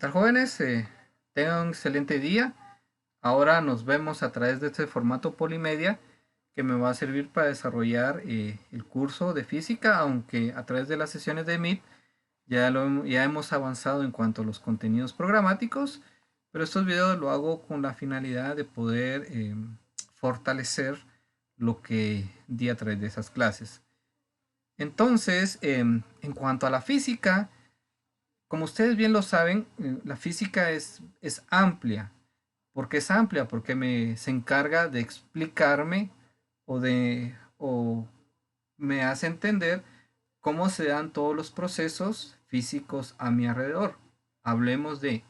Tal jóvenes? Tengan un excelente día. Ahora nos vemos a través de este formato polimedia que me va a servir para desarrollar el curso de física, aunque a través de las sesiones de Meet ya hemos avanzado en cuanto a los contenidos programáticos, pero estos videos lo hago con la finalidad de poder fortalecer lo que di a través de esas clases. Entonces, en cuanto a la física, como ustedes bien lo saben, la física es amplia. ¿Por qué es amplia? Porque se encarga de explicarme o me hace entender cómo se dan todos los procesos físicos a mi alrededor. Hablemos en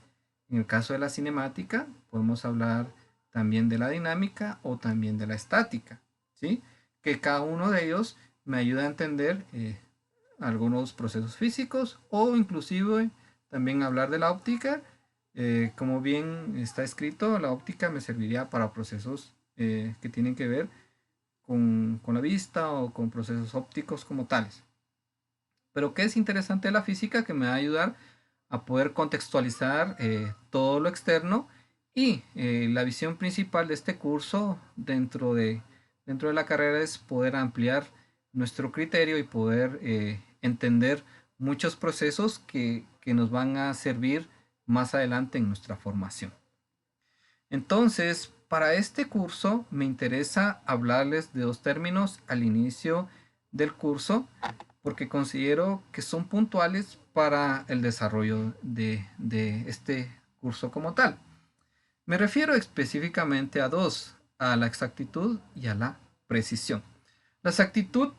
el caso de la cinemática, podemos hablar también de la dinámica o también de la estática, ¿sí? Que cada uno de ellos me ayuda a entender algunos procesos físicos o inclusive también hablar de la óptica. Como bien está escrito, la óptica me serviría para procesos que tienen que ver con la vista o con procesos ópticos como tales. Pero ¿qué es interesante de la física? Que me va a ayudar a poder contextualizar todo lo externo y la visión principal de este curso dentro de la carrera es poder ampliar nuestro criterio y poder entender muchos procesos que nos van a servir más adelante en nuestra formación. Entonces, para este curso me interesa hablarles de dos términos al inicio del curso porque considero que son puntuales para el desarrollo de este curso como tal. Me refiero específicamente a dos, a la exactitud y a la precisión. La exactitud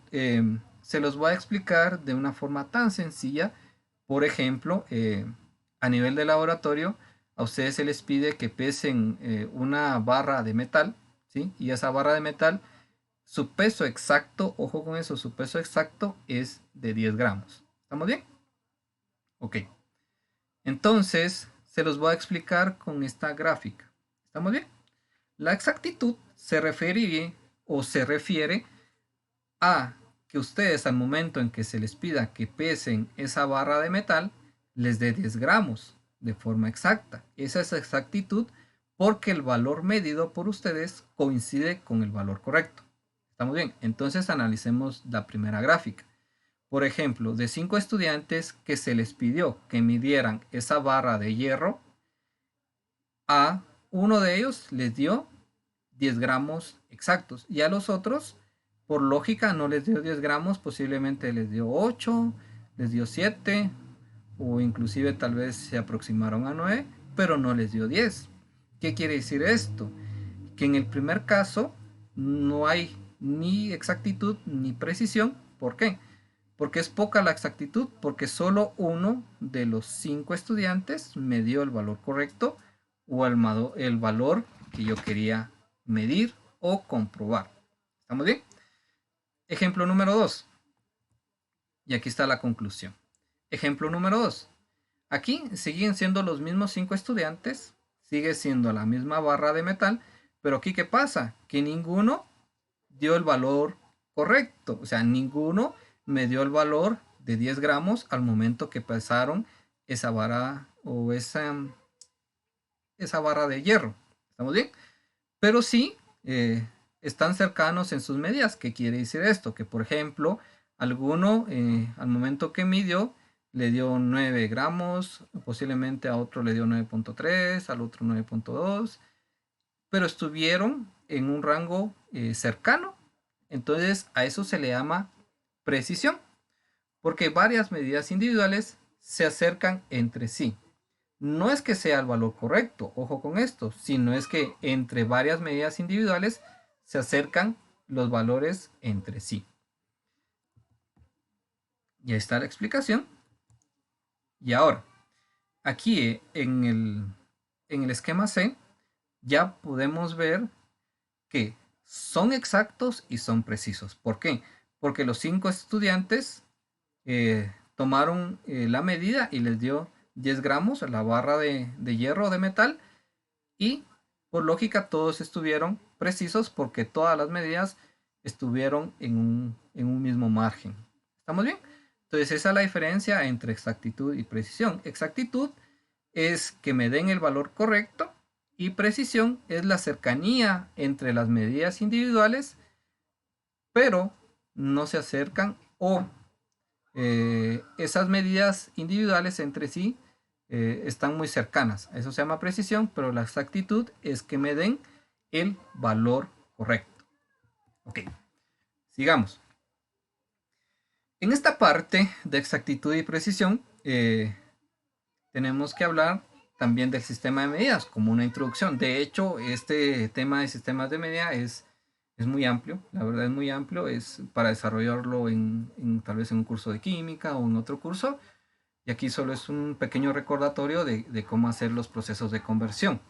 se los voy a explicar de una forma tan sencilla. Por ejemplo, a nivel de laboratorio, a ustedes se les pide que pesen una barra de metal, ¿sí? Y esa barra de metal, su peso exacto, ojo con eso, su peso exacto es de 10 gramos. ¿Estamos bien? Ok. Entonces, se los voy a explicar con esta gráfica. ¿Estamos bien? La exactitud se refiere a que ustedes al momento en que se les pida que pesen esa barra de metal, les dé 10 gramos de forma exacta. Esa es exactitud porque el valor medido por ustedes coincide con el valor correcto. ¿Estamos bien? Entonces analicemos la primera gráfica. Por ejemplo, de 5 estudiantes que se les pidió que midieran esa barra de hierro, a uno de ellos les dio 10 gramos exactos y a los otros, por lógica, no les dio 10 gramos, posiblemente les dio 8, les dio 7 o inclusive tal vez se aproximaron a 9, pero no les dio 10. ¿Qué quiere decir esto? Que en el primer caso no hay ni exactitud ni precisión. ¿Por qué? Porque es poca la exactitud, porque solo uno de los 5 estudiantes me dio el valor correcto o el valor que yo quería medir o comprobar. ¿Estamos bien? Ejemplo número 2. Y aquí está la conclusión. Ejemplo número 2. Aquí siguen siendo los mismos 5 estudiantes, sigue siendo la misma barra de metal, pero aquí ¿qué pasa? Que ninguno dio el valor correcto, o sea, ninguno me dio el valor de 10 gramos al momento que pesaron esa vara o esa barra de hierro. ¿Estamos bien? Pero sí están cercanos en sus medidas. ¿Qué quiere decir esto? Que por ejemplo, alguno al momento que midió le dio 9 gramos, posiblemente a otro le dio 9.3, al otro 9.2, pero estuvieron en un rango cercano. Entonces a eso se le llama precisión, porque varias medidas individuales se acercan entre sí. No es que sea el valor correcto, ojo con esto, sino es que entre varias medidas individuales se acercan los valores entre sí. Ya está la explicación. Y ahora, aquí en el esquema C, ya podemos ver que son exactos y son precisos. ¿Por qué? Porque los 5 estudiantes tomaron la medida y les dio 10 gramos a la barra de hierro o de metal y por lógica todos estuvieron precisos porque todas las medidas estuvieron en un mismo margen. ¿Estamos bien? Entonces esa es la diferencia entre exactitud y precisión. Exactitud es que me den el valor correcto y precisión es la cercanía entre las medidas individuales, pero no se acercan o esas medidas individuales entre sí están muy cercanas. Eso se llama precisión, pero la exactitud es que me den el valor correcto. Ok, sigamos. En esta parte de exactitud y precisión tenemos que hablar también del sistema de medidas como una introducción. De hecho, este tema de sistemas de medida es muy amplio, la verdad es muy amplio, es para desarrollarlo tal vez en un curso de química o en otro curso. Y aquí solo es un pequeño recordatorio de cómo hacer los procesos de conversión.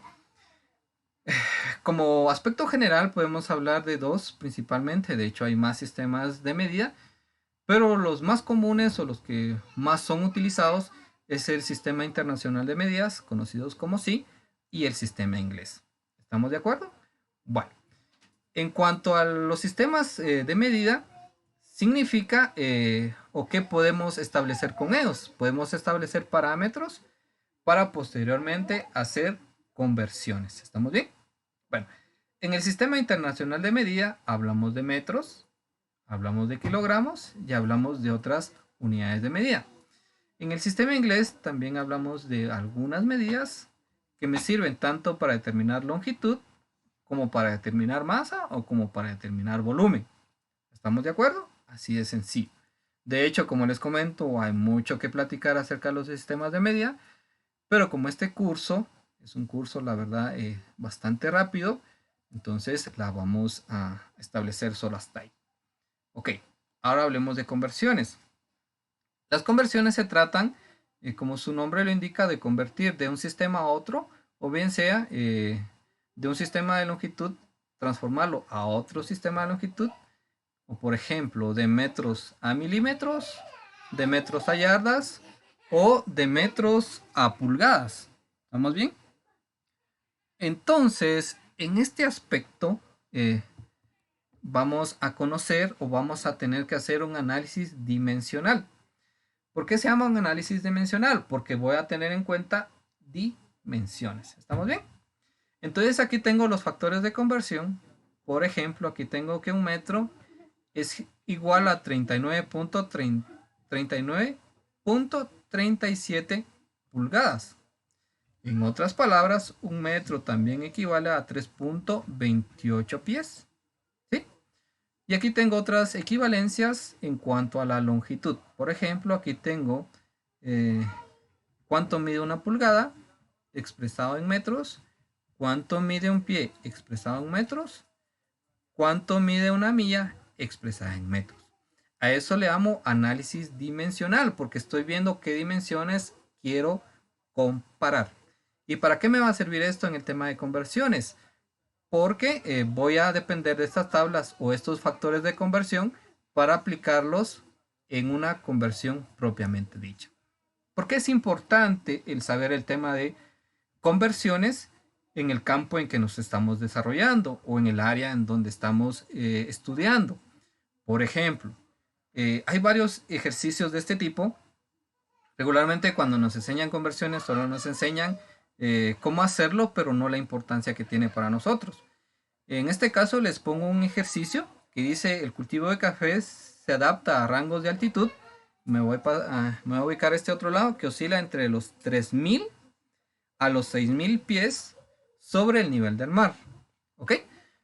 Como aspecto general podemos hablar de dos principalmente, de hecho hay más sistemas de medida, pero los más comunes o los que más son utilizados es el Sistema Internacional de Medidas, conocidos como SI, y el sistema inglés. ¿Estamos de acuerdo? Bueno, en cuanto a los sistemas de medida, significa o qué podemos establecer con ellos. Podemos establecer parámetros para posteriormente hacer conversiones. ¿Estamos bien? Bueno, en el Sistema Internacional de Medida hablamos de metros, hablamos de kilogramos y hablamos de otras unidades de medida. En el sistema inglés también hablamos de algunas medidas que me sirven tanto para determinar longitud como para determinar masa o como para determinar volumen. ¿Estamos de acuerdo? Así de sencillo. De hecho, como les comento, hay mucho que platicar acerca de los sistemas de medida, pero como este curso es un curso, la verdad, bastante rápido, entonces la vamos a establecer solo hasta ahí. Ok, ahora hablemos de conversiones. Las conversiones se tratan, como su nombre lo indica, de convertir de un sistema a otro, o bien sea de un sistema de longitud, transformarlo a otro sistema de longitud, o por ejemplo, de metros a milímetros, de metros a yardas, o de metros a pulgadas. ¿Estamos bien? Entonces, en este aspecto, vamos a conocer o vamos a tener que hacer un análisis dimensional. ¿Por qué se llama un análisis dimensional? Porque voy a tener en cuenta dimensiones. ¿Estamos bien? Entonces aquí tengo los factores de conversión. Por ejemplo, aquí tengo que un metro es igual a 39.37 pulgadas. En otras palabras, un metro también equivale a 3.28 pies. ¿Sí? Y aquí tengo otras equivalencias en cuanto a la longitud. Por ejemplo, aquí tengo cuánto mide una pulgada expresado en metros, cuánto mide un pie expresado en metros, cuánto mide una milla expresada en metros. A eso le llamo análisis dimensional porque estoy viendo qué dimensiones quiero comparar. ¿Y para qué me va a servir esto en el tema de conversiones? Porque voy a depender de estas tablas o estos factores de conversión para aplicarlos en una conversión propiamente dicha. ¿Por qué es importante el saber el tema de conversiones en el campo en que nos estamos desarrollando o en el área en donde estamos estudiando? Por ejemplo, hay varios ejercicios de este tipo. Regularmente cuando nos enseñan conversiones solo nos enseñan cómo hacerlo, pero no la importancia que tiene para nosotros. En este caso les pongo un ejercicio que dice el cultivo de café se adapta a rangos de altitud. Me voy a ubicar a este otro lado que oscila entre los 3000 a los 6000 pies sobre el nivel del mar. ¿Ok?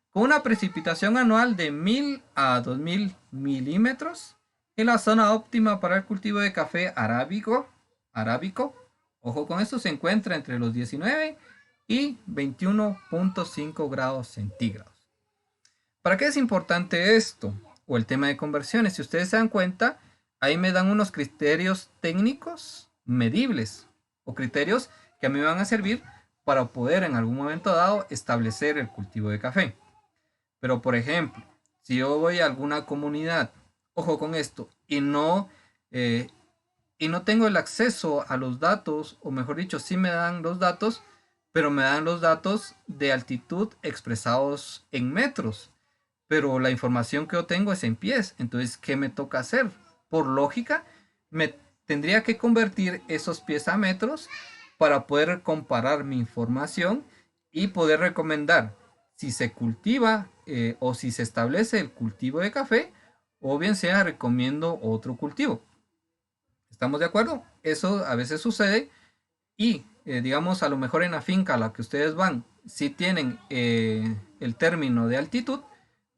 Con una precipitación anual de 1000 a 2000 milímetros en la zona óptima para el cultivo de café arábico. Ojo con esto, se encuentra entre los 19 y 21.5 grados centígrados. ¿Para qué es importante esto? O el tema de conversiones. Si ustedes se dan cuenta, ahí me dan unos criterios técnicos medibles o criterios que a mí me van a servir para poder en algún momento dado establecer el cultivo de café. Pero por ejemplo, si yo voy a alguna comunidad, ojo con esto, y no tengo el acceso a los datos, o mejor dicho, sí me dan los datos, pero me dan los datos de altitud expresados en metros. Pero la información que yo tengo es en pies. Entonces, ¿qué me toca hacer? Por lógica, me tendría que convertir esos pies a metros para poder comparar mi información y poder recomendar si se cultiva o si se establece el cultivo de café, o bien sea recomiendo otro cultivo. ¿Estamos de acuerdo? Eso a veces sucede y digamos a lo mejor en la finca a la que ustedes van, sí tienen el término de altitud,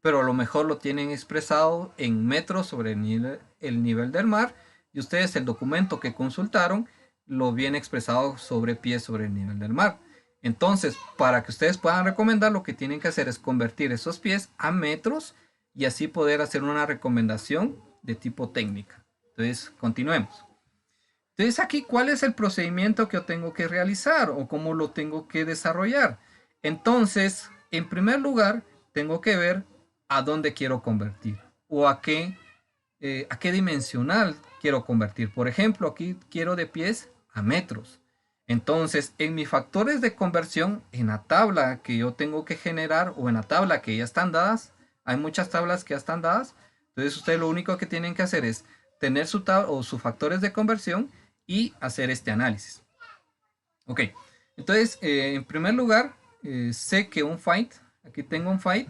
pero a lo mejor lo tienen expresado en metros sobre el nivel del mar, y ustedes el documento que consultaron lo viene expresado sobre pies sobre el nivel del mar. Entonces, para que ustedes puedan recomendar, lo que tienen que hacer es convertir esos pies a metros y así poder hacer una recomendación de tipo técnica. Entonces, continuemos. Entonces aquí, ¿cuál es el procedimiento que yo tengo que realizar o cómo lo tengo que desarrollar? Entonces, en primer lugar, tengo que ver a dónde quiero convertir o a qué dimensional quiero convertir. Por ejemplo, aquí quiero de pies a metros. Entonces, en mis factores de conversión, en la tabla que yo tengo que generar o en la tabla que ya están dadas, hay muchas tablas que ya están dadas. Entonces, ustedes lo único que tienen que hacer es tener su tabla o sus factores de conversión y hacer este análisis. Ok, entonces en primer lugar sé que un fight, aquí tengo un fight,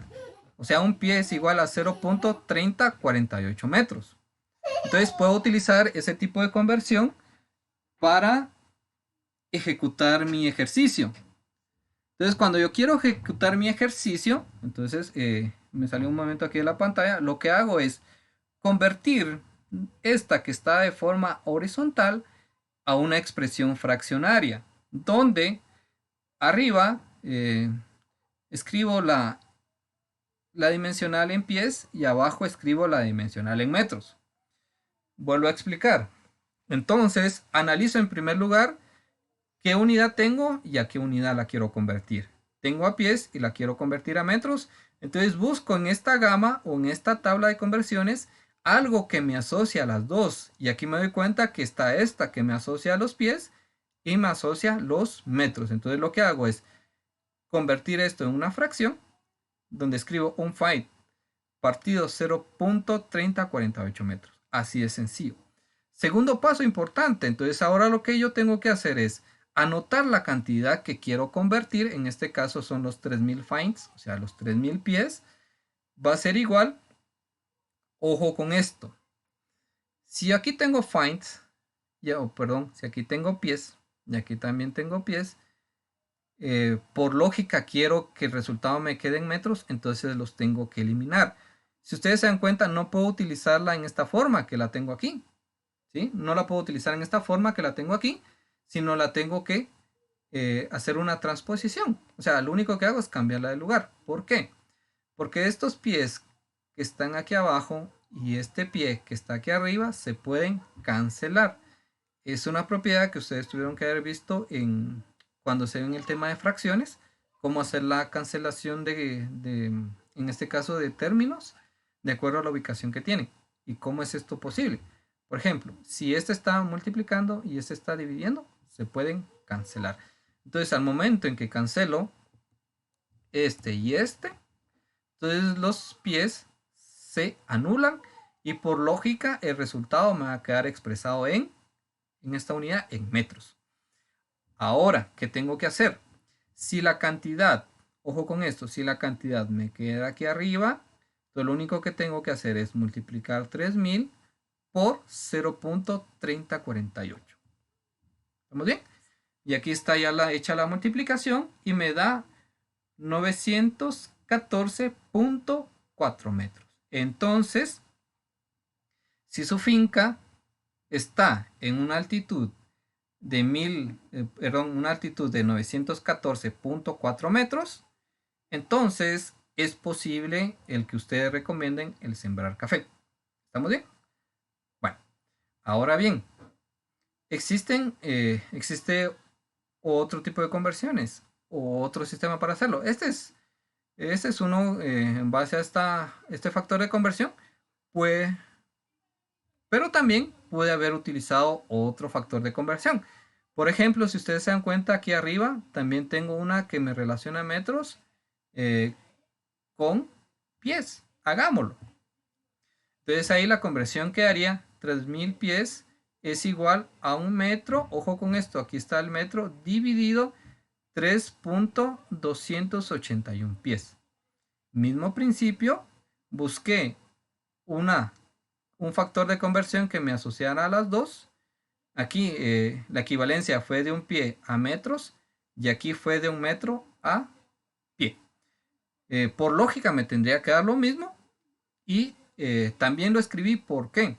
o sea un pie es igual a 0.3048 metros. Entonces puedo utilizar ese tipo de conversión para ejecutar mi ejercicio. Entonces cuando yo quiero ejecutar mi ejercicio, entonces me salió un momento aquí de la pantalla, lo que hago es convertir esta que está de forma horizontal a una expresión fraccionaria, donde arriba escribo la dimensional en pies y abajo escribo la dimensional en metros. Vuelvo a explicar. Entonces, analizo en primer lugar qué unidad tengo y a qué unidad la quiero convertir. Tengo a pies y la quiero convertir a metros. Entonces busco en esta gama o en esta tabla de conversiones algo que me asocia a las dos. Y aquí me doy cuenta que está esta que me asocia a los pies y me asocia los metros. Entonces lo que hago es convertir esto en una fracción donde escribo un fight partido 0.3048 metros. Así de sencillo. Segundo paso importante. Entonces ahora lo que yo tengo que hacer es anotar la cantidad que quiero convertir. En este caso son los 3000 finds, o sea, los 3000 pies. Va a ser igual. Ojo con esto. Si aquí tengo finds, perdón, si aquí tengo pies, y aquí también tengo pies, por lógica quiero que el resultado me quede en metros, entonces los tengo que eliminar. Si ustedes se dan cuenta, no puedo utilizarla en esta forma que la tengo aquí. ¿Sí? No la puedo utilizar en esta forma que la tengo aquí, sino la tengo que hacer una transposición. O sea, lo único que hago es cambiarla de lugar. ¿Por qué? Porque estos pies que están aquí abajo y este pie que está aquí arriba se pueden cancelar. Es una propiedad que ustedes tuvieron que haber visto cuando se ven el tema de fracciones, cómo hacer la cancelación en este caso, de términos, de acuerdo a la ubicación que tiene. ¿Y cómo es esto posible? Por ejemplo, si este está multiplicando y este está dividiendo, se pueden cancelar. Entonces, al momento en que cancelo este y este, entonces los pies se anulan y por lógica el resultado me va a quedar expresado en esta unidad en metros. Ahora, ¿qué tengo que hacer? Si la cantidad, ojo con esto, si la cantidad me queda aquí arriba, entonces lo único que tengo que hacer es multiplicar 3000 por 0.3048. ¿Estamos bien? Y aquí está ya hecha la multiplicación y me da 914.4 metros. Entonces, si su finca está en una altitud de una altitud de 914.4 metros, entonces es posible el que ustedes recomienden el sembrar café. ¿Estamos bien? Bueno, ahora bien, existe otro tipo de conversiones o otro sistema para hacerlo. Este es uno en base a este factor de conversión, pues, pero también puede haber utilizado otro factor de conversión. Por ejemplo, si ustedes se dan cuenta aquí arriba, también tengo una que me relaciona metros con pies. Hagámoslo. Entonces ahí la conversión quedaría 3000 pies es igual a 1 metro, ojo con esto, aquí está el metro, dividido 3.281 pies. Mismo principio, busqué un factor de conversión que me asociara a las dos. Aquí la equivalencia fue de un pie a metros y aquí fue de un metro a pie. Por lógica me tendría que dar lo mismo y también lo escribí. ¿Por qué?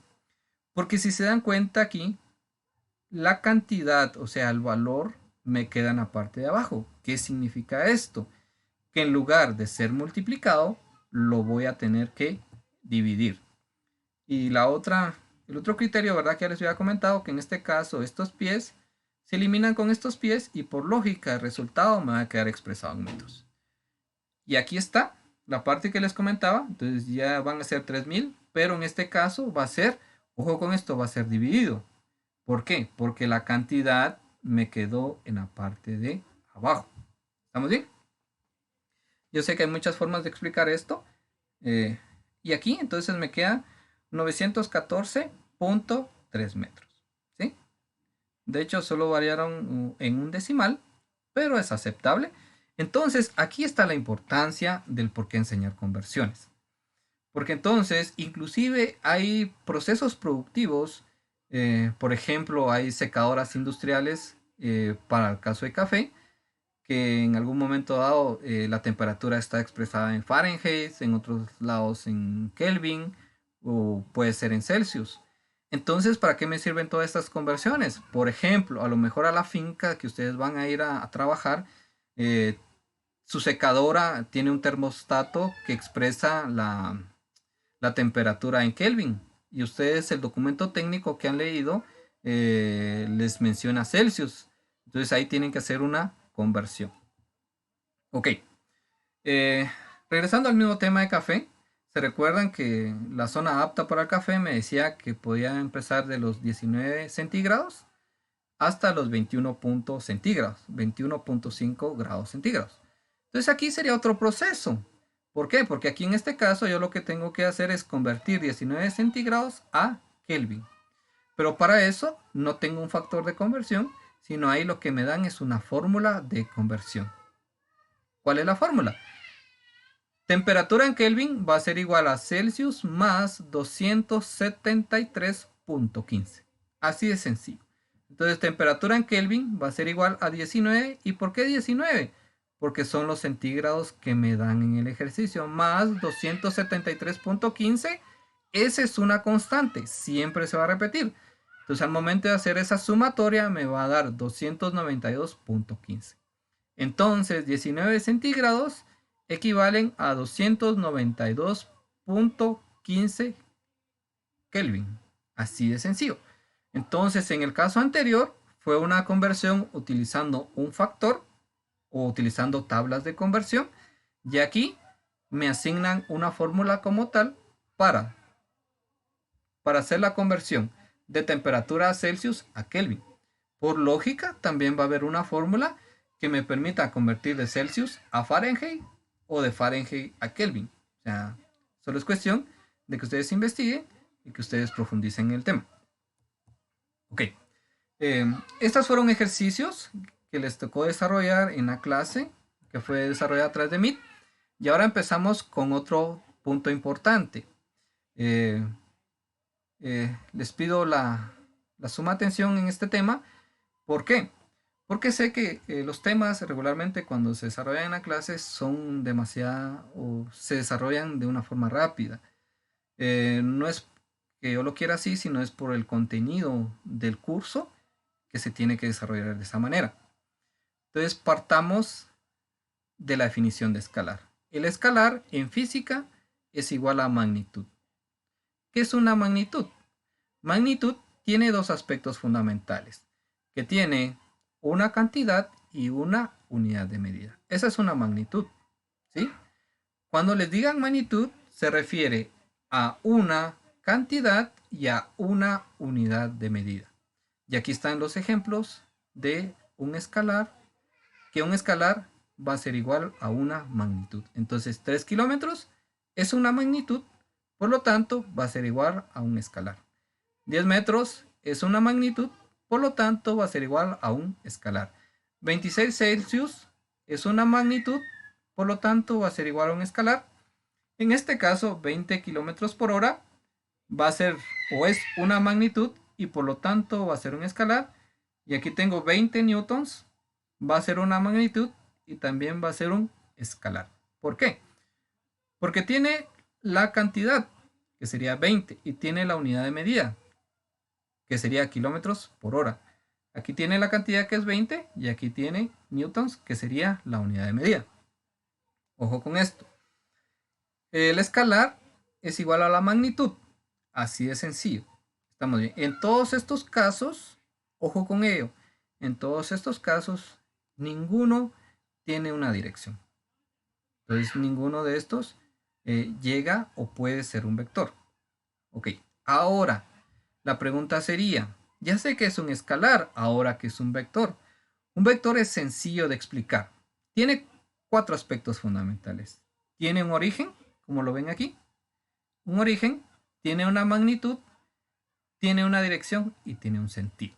Porque si se dan cuenta aquí, la cantidad, o sea, el valor, me queda en la parte de abajo. ¿Qué significa esto? Que en lugar de ser multiplicado, lo voy a tener que dividir. Y el otro criterio, ¿verdad? Que ya les había comentado, que en este caso estos pies se eliminan con estos pies y por lógica el resultado me va a quedar expresado en metros. Y aquí está la parte que les comentaba, entonces ya van a ser 3000, pero en este caso va a ser, ojo con esto, va a ser dividido. ¿Por qué? Porque la cantidad me quedó en la parte de abajo. ¿Estamos bien? Yo sé que hay muchas formas de explicar esto. Y aquí entonces me queda 914.3 metros. ¿Sí? De hecho, solo variaron en un decimal, pero es aceptable. Entonces, aquí está la importancia del por qué enseñar conversiones. Porque entonces, inclusive hay procesos productivos, por ejemplo, hay secadoras industriales para el caso de café, que en algún momento dado la temperatura está expresada en Fahrenheit, en otros lados en Kelvin o puede ser en Celsius. Entonces, ¿para qué me sirven todas estas conversiones? Por ejemplo, a lo mejor a la finca que ustedes van a ir a trabajar, eh, su secadora tiene un termostato que expresa la temperatura en Kelvin y ustedes el documento técnico que han leído les menciona Celsius. Entonces ahí tienen que hacer una conversión. Ok. Eh, Regresando al mismo tema de café, se recuerdan que la zona apta para el café me decía que podía empezar de los 19 centígrados hasta los 21 puntos centígrados, 21.5 grados centígrados. Entonces aquí sería otro proceso. ¿Por qué? Porque aquí en este caso yo lo que tengo que hacer es convertir 19 centígrados a Kelvin. Pero para eso no tengo un factor de conversión, sino ahí lo que me dan es una fórmula de conversión. ¿Cuál es la fórmula? Temperatura en Kelvin va a ser igual a Celsius más 273.15. Así de sencillo. Entonces, temperatura en Kelvin va a ser igual a 19. ¿Y por qué 19? Porque son los centígrados que me dan en el ejercicio. Más 273.15. Esa es una constante. Siempre se va a repetir. Entonces, al momento de hacer esa sumatoria, me va a dar 292.15. Entonces, 19 centígrados equivalen a 292.15 Kelvin. Así de sencillo. Entonces, en el caso anterior, fue una conversión utilizando un factor o utilizando tablas de conversión. Y aquí me asignan una fórmula como tal para hacer la conversión de temperatura a Celsius a Kelvin. Por lógica, también va a haber una fórmula que me permita convertir de Celsius a Fahrenheit o de Fahrenheit a Kelvin. O sea, solo es cuestión de que ustedes investiguen y que ustedes profundicen en el tema. Ok. Estos fueron ejercicios que les tocó desarrollar en la clase que fue desarrollada a través de Meet. Y ahora empezamos con otro punto importante. Les pido la suma atención en este tema. ¿Por qué? Porque sé que los temas regularmente cuando se desarrollan en la clase son demasiado o se desarrollan de una forma rápida. No es que yo lo quiera así, sino es por el contenido del curso que se tiene que desarrollar de esa manera. Entonces partamos de la definición de escalar. El escalar en física es igual a magnitud. ¿Qué es una magnitud? Magnitud tiene dos aspectos fundamentales, que tiene una cantidad y una unidad de medida. Esa es una magnitud, ¿sí? Cuando les digan magnitud, se refiere a una cantidad y a una unidad de medida. Y aquí están los ejemplos de un escalar, que un escalar va a ser igual a una magnitud. Entonces, 3 kilómetros es una magnitud, por lo tanto, va a ser igual a un escalar. 10 metros es una magnitud, por lo tanto va a ser igual a un escalar. 26 Celsius es una magnitud, por lo tanto va a ser igual a un escalar. En este caso, 20 kilómetros por hora va a ser o es una magnitud y por lo tanto va a ser un escalar. Y aquí tengo 20 newtons, va a ser una magnitud y también va a ser un escalar. ¿Por qué? Porque tiene la cantidad, que sería 20, y tiene la unidad de medida, que sería kilómetros por hora. Aquí tiene la cantidad, que es 20, y aquí tiene newtons, que sería la unidad de medida. Ojo con esto. El escalar es igual a la magnitud. Así de sencillo. Estamos bien. En todos estos casos, ojo con ello, en todos estos casos, ninguno tiene una dirección. Entonces, ninguno de estos llega o puede ser un vector. Ok, ahora, la pregunta sería, ya sé que es un escalar, ahora que es un vector. Un vector es sencillo de explicar. Tiene 4 aspectos fundamentales. Tiene un origen, como lo ven aquí. Un origen, tiene una magnitud, tiene una dirección y tiene un sentido.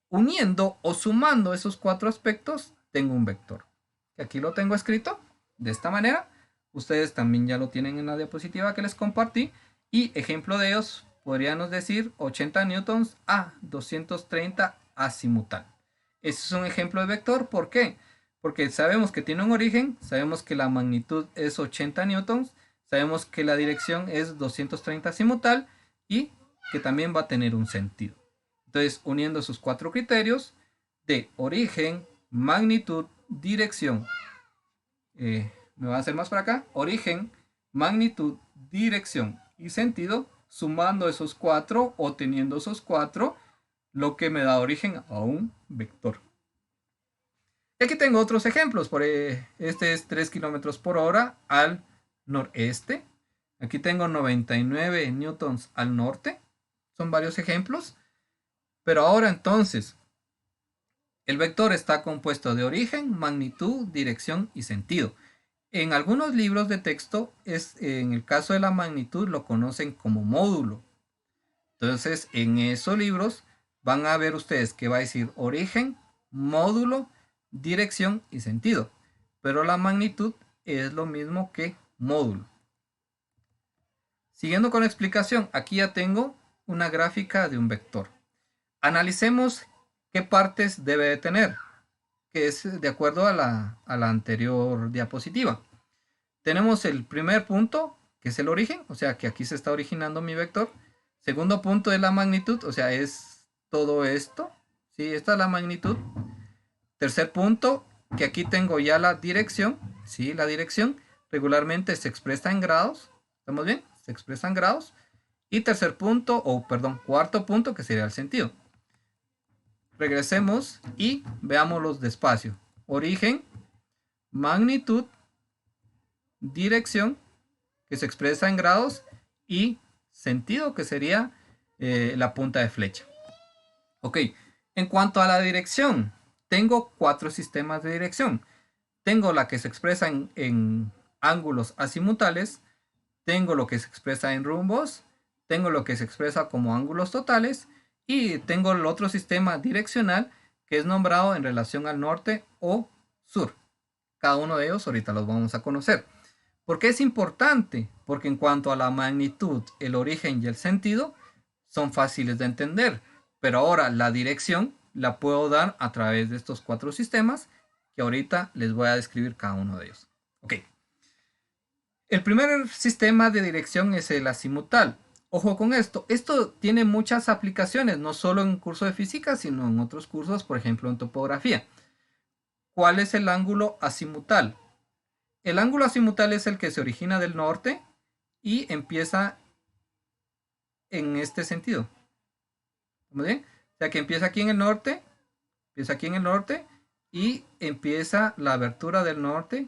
Uniendo o sumando esos 4 aspectos, tengo un vector. Aquí lo tengo escrito de esta manera. Ustedes también ya lo tienen en la diapositiva que les compartí. Y ejemplo de ellos, podríamos decir 80 newtons a 230 azimutal. Ese es un ejemplo de vector. ¿Por qué? Porque sabemos que tiene un origen, sabemos que la magnitud es 80 newtons, sabemos que la dirección es 230 azimutal y que también va a tener un sentido. Entonces, uniendo esos 4 criterios de origen, magnitud, dirección, me va a hacer más para acá, origen, magnitud, dirección y sentido, sumando esos 4 o teniendo esos 4, lo que me da origen a un vector. Y aquí tengo otros ejemplos. Este es 3 kilómetros por hora al noreste. Aquí tengo 99 newtons al norte. Son varios ejemplos. Pero ahora entonces, el vector está compuesto de origen, magnitud, dirección y sentido. En algunos libros de texto, en el caso de la magnitud, lo conocen como módulo. Entonces, en esos libros van a ver ustedes que va a decir origen, módulo, dirección y sentido. Pero la magnitud es lo mismo que módulo. Siguiendo con la explicación, aquí ya tengo una gráfica de un vector. Analicemos qué partes debe de tener, que es de acuerdo a la anterior diapositiva. Tenemos el primer punto, que es el origen, o sea que aquí se está originando mi vector. Segundo punto es la magnitud, o sea, es todo esto. ¿Sí? Esta es la magnitud. Tercer punto, que aquí tengo ya la dirección. ¿Sí? La dirección regularmente se expresa en grados. ¿Estamos bien? Se expresa en grados. Y tercer punto, cuarto punto, que sería el sentido. Regresemos y veámoslos despacio. Origen, magnitud, dirección, que se expresa en grados, y sentido, que sería la punta de flecha. Ok, en cuanto a la dirección, tengo 4 sistemas de dirección. Tengo la que se expresa en ángulos azimutales, tengo lo que se expresa en rumbos, tengo lo que se expresa como ángulos totales y tengo el otro sistema direccional que es nombrado en relación al norte o sur. Cada uno de ellos ahorita los vamos a conocer. ¿Por qué es importante? Porque en cuanto a la magnitud, el origen y el sentido son fáciles de entender, pero ahora la dirección la puedo dar a través de estos 4 sistemas que ahorita les voy a describir cada uno de ellos. Ok. El primer sistema de dirección es el azimutal. Ojo con esto. Esto tiene muchas aplicaciones, no solo en curso de física, sino en otros cursos, por ejemplo en topografía. ¿Cuál es el ángulo azimutal? El ángulo azimutal es el que se origina del norte y empieza en este sentido. ¿Muy bien? O sea que empieza aquí en el norte, y empieza la abertura del norte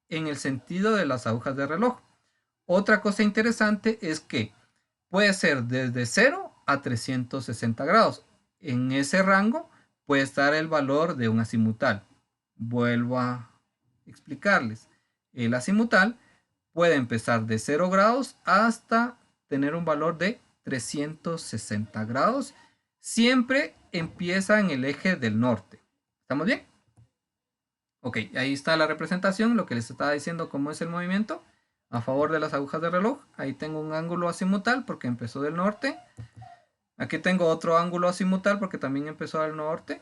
en el sentido de las agujas de reloj. Otra cosa interesante es que puede ser desde 0 a 360 grados. En ese rango puede estar el valor de un azimutal. Vuelvo a explicarles. El azimutal puede empezar de 0 grados hasta tener un valor de 360 grados siempre empieza en el eje del norte. ¿Estamos bien? Ok, ahí está la representación, lo que les estaba diciendo, cómo es el movimiento a favor de las agujas de reloj. Ahí tengo un ángulo azimutal porque empezó del norte. Aquí tengo otro ángulo azimutal porque también empezó del norte.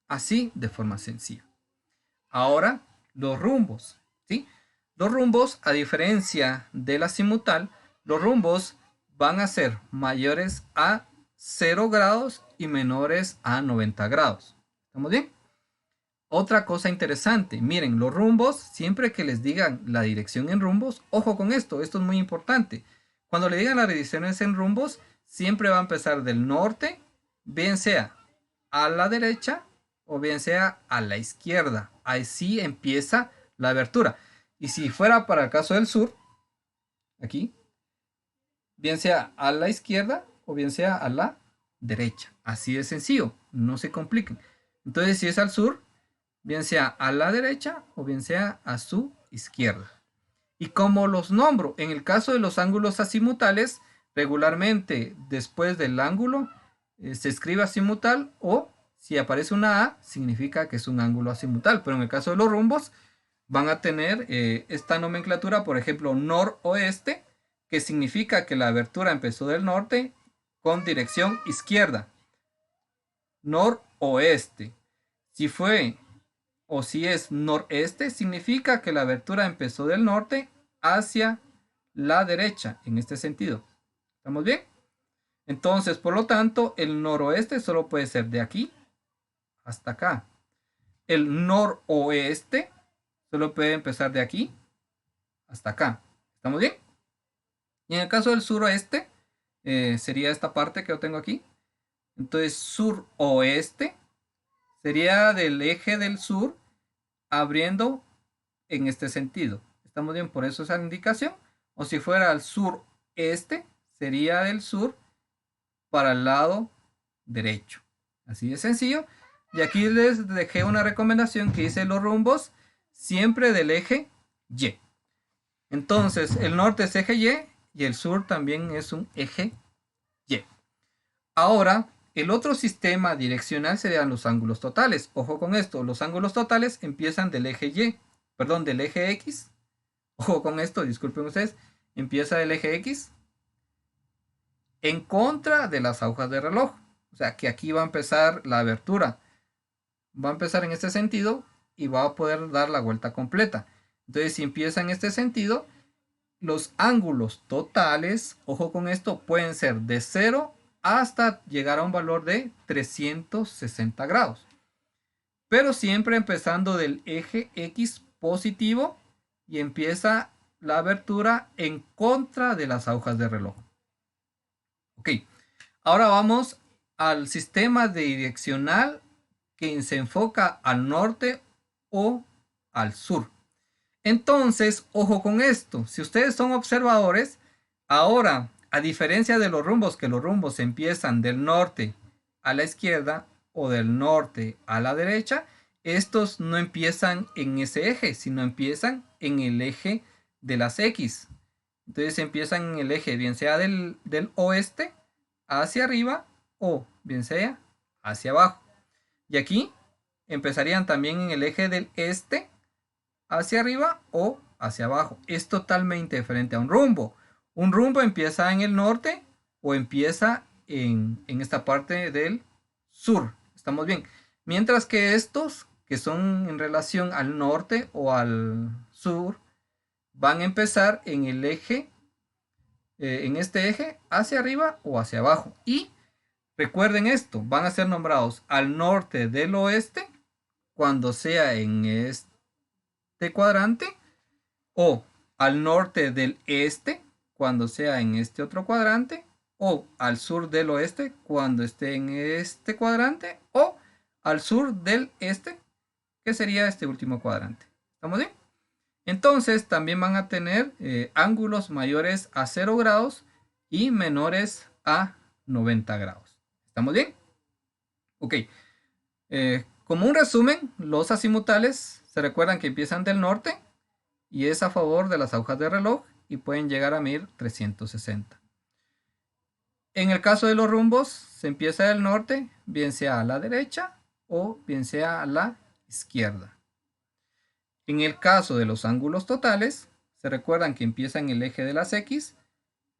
Así de forma sencilla. Ahora, los rumbos, ¿sí? Los rumbos, a diferencia del azimutal, los rumbos van a ser mayores a 0 grados y menores a 90 grados. ¿Estamos bien? Otra cosa interesante, miren, los rumbos, siempre que les digan la dirección en rumbos, ojo con esto es muy importante. Cuando le digan las direcciones en rumbos, siempre va a empezar del norte, bien sea a la derecha o bien sea a la izquierda. Así empieza la abertura. Y si fuera para el caso del sur, aquí, bien sea a la izquierda o bien sea a la derecha. Así de sencillo, no se compliquen. Entonces, si es al sur, bien sea a la derecha o bien sea a su izquierda. Y como los nombro, en el caso de los ángulos azimutales, regularmente después del ángulo se escribe azimutal, o si aparece una A, significa que es un ángulo azimutal. Pero en el caso de los rumbos, van a tener esta nomenclatura, por ejemplo, noroeste, que significa que la abertura empezó del norte con dirección izquierda. Noroeste. Si fue o si es noreste, significa que la abertura empezó del norte hacia la derecha, en este sentido. ¿Estamos bien? Entonces, por lo tanto, el noroeste solo puede ser de aquí hasta acá. El noroeste solo puede empezar de aquí hasta acá. ¿Estamos bien? Y en el caso del suroeste, sería esta parte que yo tengo aquí. Entonces, suroeste sería del eje del sur abriendo en este sentido. ¿Estamos bien? Por eso esa indicación. O si fuera al sureste, sería del sur para el lado derecho. Así de sencillo. Y aquí les dejé una recomendación que dice los rumbos siempre del eje Y. Entonces, el norte es eje y el sur también es un eje Y. Ahora, el otro sistema direccional serían los ángulos totales. Ojo con esto, los ángulos totales empiezan del eje Y, perdón, del eje X. Ojo con esto, disculpen ustedes, empieza del eje X en contra de las agujas de reloj. O sea que aquí va a empezar la abertura. Va a empezar en este sentido y va a poder dar la vuelta completa. Entonces, si empieza en este sentido, los ángulos totales, ojo con esto, pueden ser de 0 hasta llegar a un valor de 360 grados. Pero siempre empezando del eje X positivo y empieza la abertura en contra de las agujas de reloj. Ok, ahora vamos al sistema direccional que se enfoca al norte o al sur. Entonces, ojo con esto, si ustedes son observadores, ahora, a diferencia de los rumbos, que los rumbos empiezan del norte a la izquierda o del norte a la derecha, estos no empiezan en ese eje, sino empiezan en el eje de las X. Entonces empiezan en el eje, bien sea del oeste hacia arriba o bien sea hacia abajo. Y aquí empezarían también en el eje del este hacia arriba o hacia abajo. Es totalmente diferente a un rumbo. Un rumbo empieza en el norte o empieza en esta parte del sur. ¿Estamos bien? Mientras que estos, que son en relación al norte o al sur, van a empezar en el eje, en este eje, hacia arriba o hacia abajo. Y recuerden esto, van a ser nombrados al norte del oeste cuando sea en este cuadrante, o al norte del este cuando sea en este otro cuadrante, o al sur del oeste cuando esté en este cuadrante, o al sur del este, que sería este último cuadrante. ¿Estamos bien? Entonces también van a tener ángulos mayores a 0 grados y menores a 90 grados. ¿Estamos bien? Ok. Como un resumen, los azimutales se recuerdan que empiezan del norte y es a favor de las agujas de reloj y pueden llegar a medir 360. En el caso de los rumbos, se empieza del norte, bien sea a la derecha o bien sea a la izquierda. En el caso de los ángulos totales, se recuerdan que empiezan en el eje de las X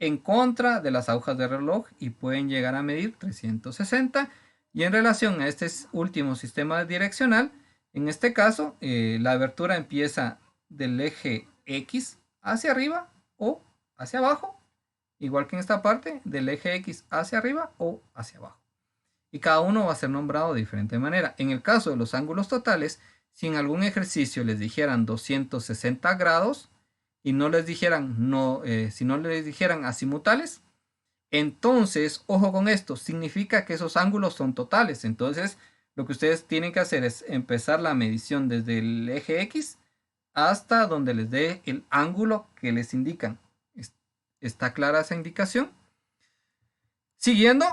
en contra de las agujas de reloj y pueden llegar a medir 360. Y en relación a este último sistema direccional, en este caso, la abertura empieza del eje X hacia arriba o hacia abajo, igual que en esta parte, del eje X hacia arriba o hacia abajo. Y cada uno va a ser nombrado de diferente manera. En el caso de los ángulos totales, si en algún ejercicio les dijeran 260 grados y no les dijeran, si no les dijeran azimutales, entonces, ojo con esto, significa que esos ángulos son totales. Entonces, lo que ustedes tienen que hacer es empezar la medición desde el eje X hasta donde les dé el ángulo que les indican. ¿Está clara esa indicación? Siguiendo,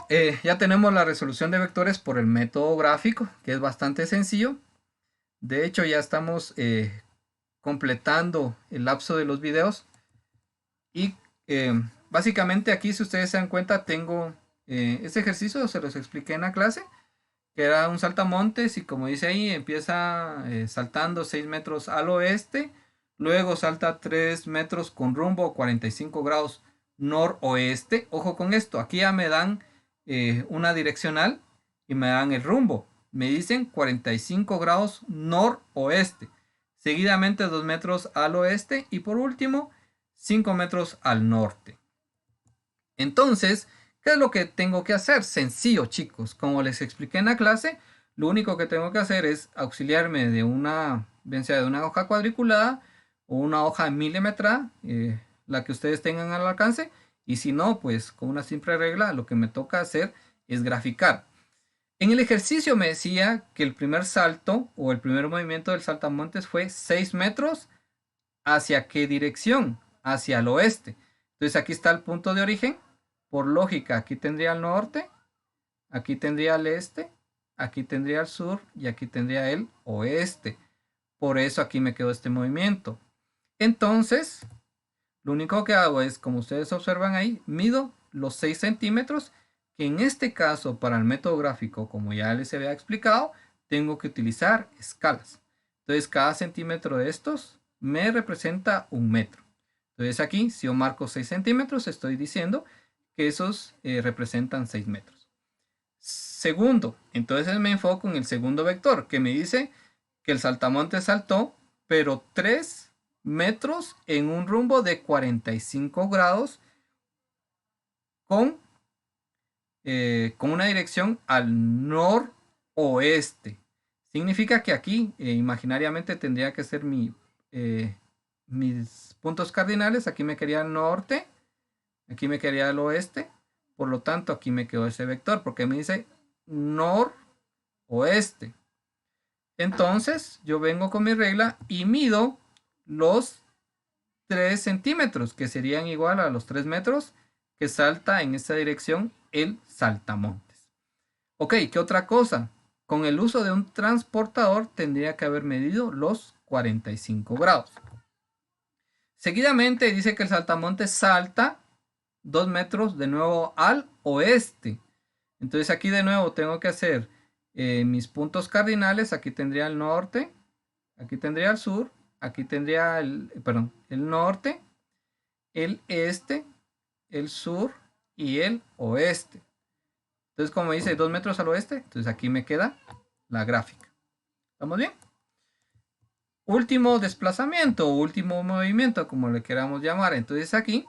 ya tenemos la resolución de vectores por el método gráfico, que es bastante sencillo. De hecho, ya estamos completando el lapso de los videos. Y básicamente aquí, si ustedes se dan cuenta, tengo este ejercicio, se los expliqué en la clase, que era un saltamontes y como dice ahí, empieza saltando 6 metros al oeste, luego salta 3 metros con rumbo 45 grados noroeste. Ojo con esto, aquí ya me dan una direccional y me dan el rumbo. Me dicen 45 grados noroeste, seguidamente 2 metros al oeste y por último 5 metros al norte. Entonces, ¿qué es lo que tengo que hacer? Sencillo, chicos. Como les expliqué en la clase, lo único que tengo que hacer es auxiliarme de una, bien sea de una hoja cuadriculada o una hoja milimetrada, la que ustedes tengan al alcance. Y si no, pues con una simple regla, lo que me toca hacer es graficar. En el ejercicio me decía que el primer salto o el primer movimiento del saltamontes fue 6 metros. ¿Hacia qué dirección? Hacia el oeste. Entonces aquí está el punto de origen. Por lógica, aquí tendría el norte, aquí tendría el este, aquí tendría el sur y aquí tendría el oeste. Por eso aquí me quedó este movimiento. Entonces, lo único que hago es, como ustedes observan ahí, mido los 6 centímetros, que en este caso, para el método gráfico, como ya les había explicado, tengo que utilizar escalas. Entonces, cada centímetro de estos me representa un metro. Entonces aquí, si yo marco 6 centímetros, estoy diciendo que esos representan 6 metros. Segundo, entonces me enfoco en el segundo vector, que me dice que el saltamontes saltó, pero 3 metros en un rumbo de 45 grados con una dirección al noroeste. Significa que aquí imaginariamente tendría que ser mis puntos cardinales. Aquí me quedaría el norte, aquí me quedaría el oeste. Por lo tanto, aquí me quedó ese vector porque me dice noroeste. Entonces, yo vengo con mi regla y mido los 3 centímetros, que serían igual a los 3 metros que salta en esta dirección el saltamontes. Ok, ¿qué otra cosa? Con el uso de un transportador tendría que haber medido los 45 grados. Seguidamente dice que el saltamontes salta 2 metros de nuevo al oeste. Entonces aquí de nuevo tengo que hacer mis puntos cardinales. Aquí tendría el norte, aquí tendría el sur, aquí tendría el norte, el este, el sur y el oeste. Entonces, como dice 2 metros al oeste, entonces aquí me queda la gráfica. ¿Estamos bien? Último desplazamiento, último movimiento, como le queramos llamar. Entonces aquí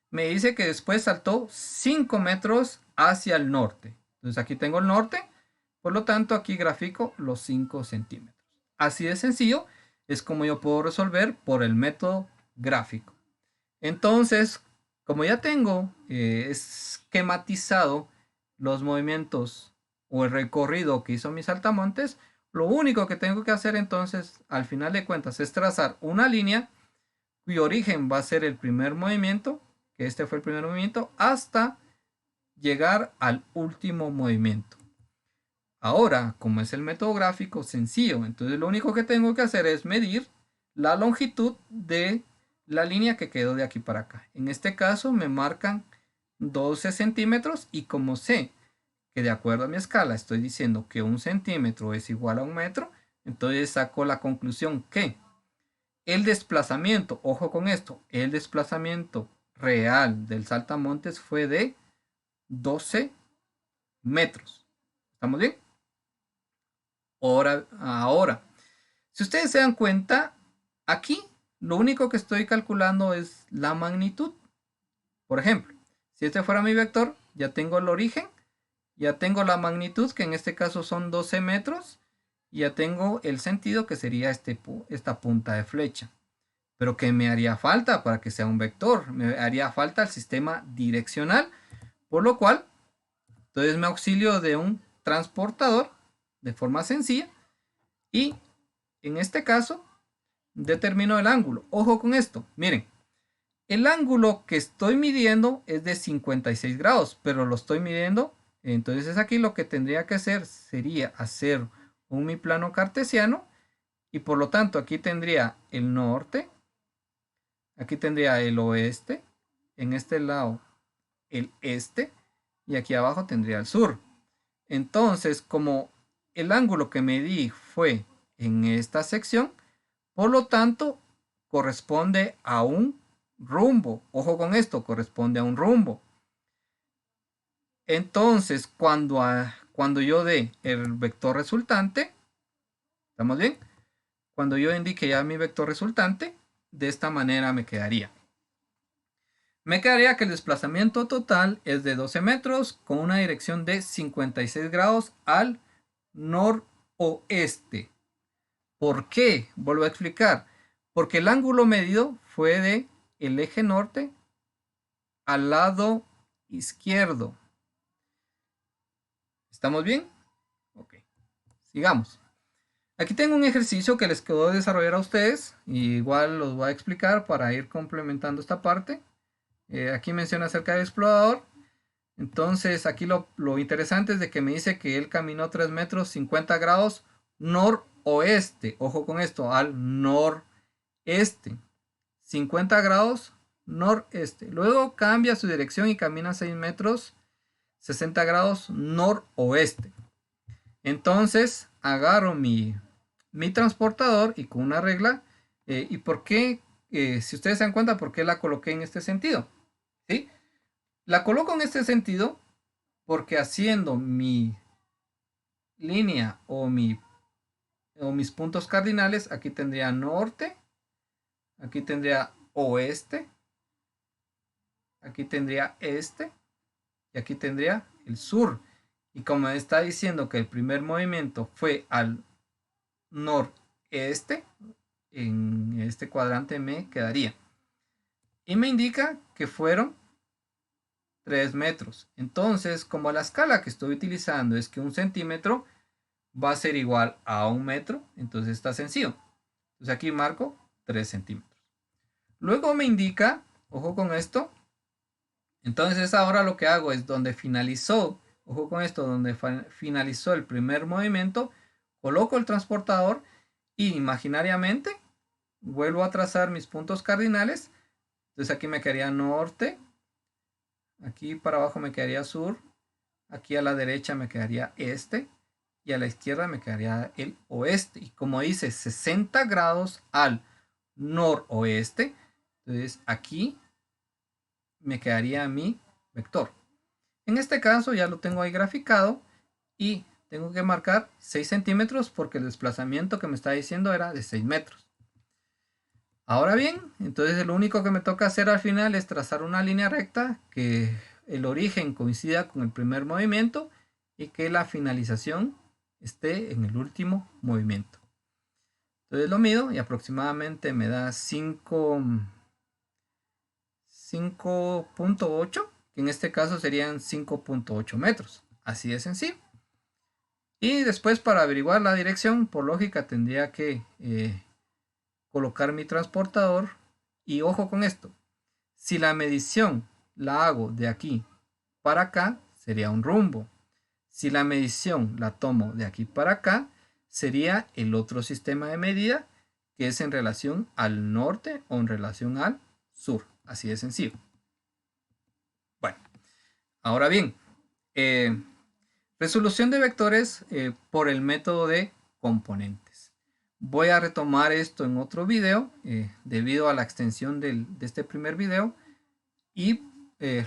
me dice que después saltó 5 metros hacia el norte. Entonces aquí tengo el norte, por lo tanto aquí grafico los 5 centímetros. Así de sencillo es como yo puedo resolver por el método gráfico. Entonces, como ya tengo esquematizado los movimientos o el recorrido que hizo mi saltamontes, lo único que tengo que hacer entonces, al final de cuentas, es trazar una línea cuyo origen va a ser el primer movimiento, que este fue el primer movimiento, hasta llegar al último movimiento. Ahora, como es el método gráfico sencillo, entonces lo único que tengo que hacer es medir la longitud de la línea que quedó de aquí para acá. En este caso me marcan 12 centímetros, y como sé que de acuerdo a mi escala estoy diciendo que 1 centímetro es igual a 1 metro, entonces saco la conclusión que el desplazamiento, ojo con esto, el desplazamiento real del saltamontes fue de 12 metros. ¿Estamos bien? Ahora, si ustedes se dan cuenta, aquí lo único que estoy calculando es la magnitud. Por ejemplo, si este fuera mi vector, ya tengo el origen, ya tengo la magnitud, que en este caso son 12 metros, y ya tengo el sentido, que sería esta punta de flecha. Pero ¿qué me haría falta para que sea un vector? Me haría falta el sistema direccional, por lo cual, entonces me auxilio de un transportador de forma sencilla, y en este caso determino el ángulo. Ojo con esto, miren, el ángulo que estoy midiendo es de 56 grados, pero lo estoy midiendo, entonces aquí lo que tendría que hacer sería hacer un mi plano cartesiano, y por lo tanto aquí tendría el norte, aquí tendría el oeste, en este lado el este, y aquí abajo tendría el sur. Entonces, como el ángulo que medí fue en esta sección, por lo tanto, corresponde a un rumbo. Ojo con esto, corresponde a un rumbo. Entonces, cuando yo dé el vector resultante, ¿estamos bien? Cuando yo indique ya mi vector resultante, de esta manera me quedaría. Me quedaría que el desplazamiento total es de 12 metros con una dirección de 56 grados al noroeste. ¿Por qué? Vuelvo a explicar. Porque el ángulo medido fue de el eje norte al lado izquierdo. ¿Estamos bien? Ok. Sigamos. Aquí tengo un ejercicio que les quedó desarrollar a ustedes. Y igual los voy a explicar para ir complementando esta parte. Aquí menciona acerca del explorador. Entonces aquí lo interesante es de que me dice que él caminó 3 metros 50 grados noroeste. Ojo con esto, al noreste. 50 grados noreste. Luego cambia su dirección y camina 6 metros 60 grados noroeste. Entonces agarro mi transportador y con una regla. ¿Y por qué? Si ustedes se dan cuenta, ¿por qué la coloqué en este sentido? ¿Sí? La coloco en este sentido porque haciendo mi línea o mis puntos cardinales, aquí tendría norte, aquí tendría oeste, aquí tendría este, y aquí tendría el sur. Y como está diciendo que el primer movimiento fue al noreste, en este cuadrante me quedaría. Y me indica que fueron 3 metros. Entonces, como la escala que estoy utilizando es que 1 centímetro va a ser igual a 1 metro, entonces está sencillo. Entonces aquí marco 3 centímetros. Luego me indica, ojo con esto, entonces ahora lo que hago es donde finalizó, ojo con esto, donde finalizó el primer movimiento, coloco el transportador y imaginariamente vuelvo a trazar mis puntos cardinales. Entonces aquí me quedaría norte, aquí para abajo me quedaría sur, aquí a la derecha me quedaría este y a la izquierda me quedaría el oeste. Y como dice 60 grados al noroeste, entonces aquí me quedaría mi vector. En este caso ya lo tengo ahí graficado y tengo que marcar 6 centímetros porque el desplazamiento que me está diciendo era de 6 metros. Ahora bien, entonces lo único que me toca hacer al final es trazar una línea recta que el origen coincida con el primer movimiento y que la finalización esté en el último movimiento. Entonces lo mido y aproximadamente me da 5.8, que en este caso serían 5.8 metros. Así de sencillo. Y después, para averiguar la dirección, por lógica tendría que colocar mi transportador. Y ojo con esto, si la medición la hago de aquí para acá, sería un rumbo. Si la medición la tomo de aquí para acá, sería el otro sistema de medida, que es en relación al norte o en relación al sur. Así de sencillo. Bueno, Ahora bien, resolución de vectores por el método de componentes. Voy a retomar esto en otro video debido a la extensión de este primer video y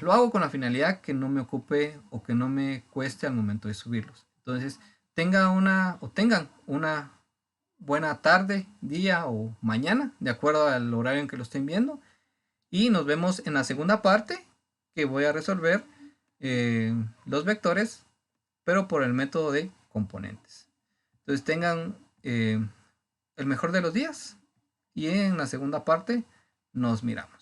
lo hago con la finalidad que no me ocupe o que no me cueste al momento de subirlos. Entonces, tengan una buena tarde, día o mañana, de acuerdo al horario en que lo estén viendo. Y nos vemos en la segunda parte que voy a resolver los vectores, pero por el método de componentes. Entonces tengan el mejor de los días y en la segunda parte nos miramos.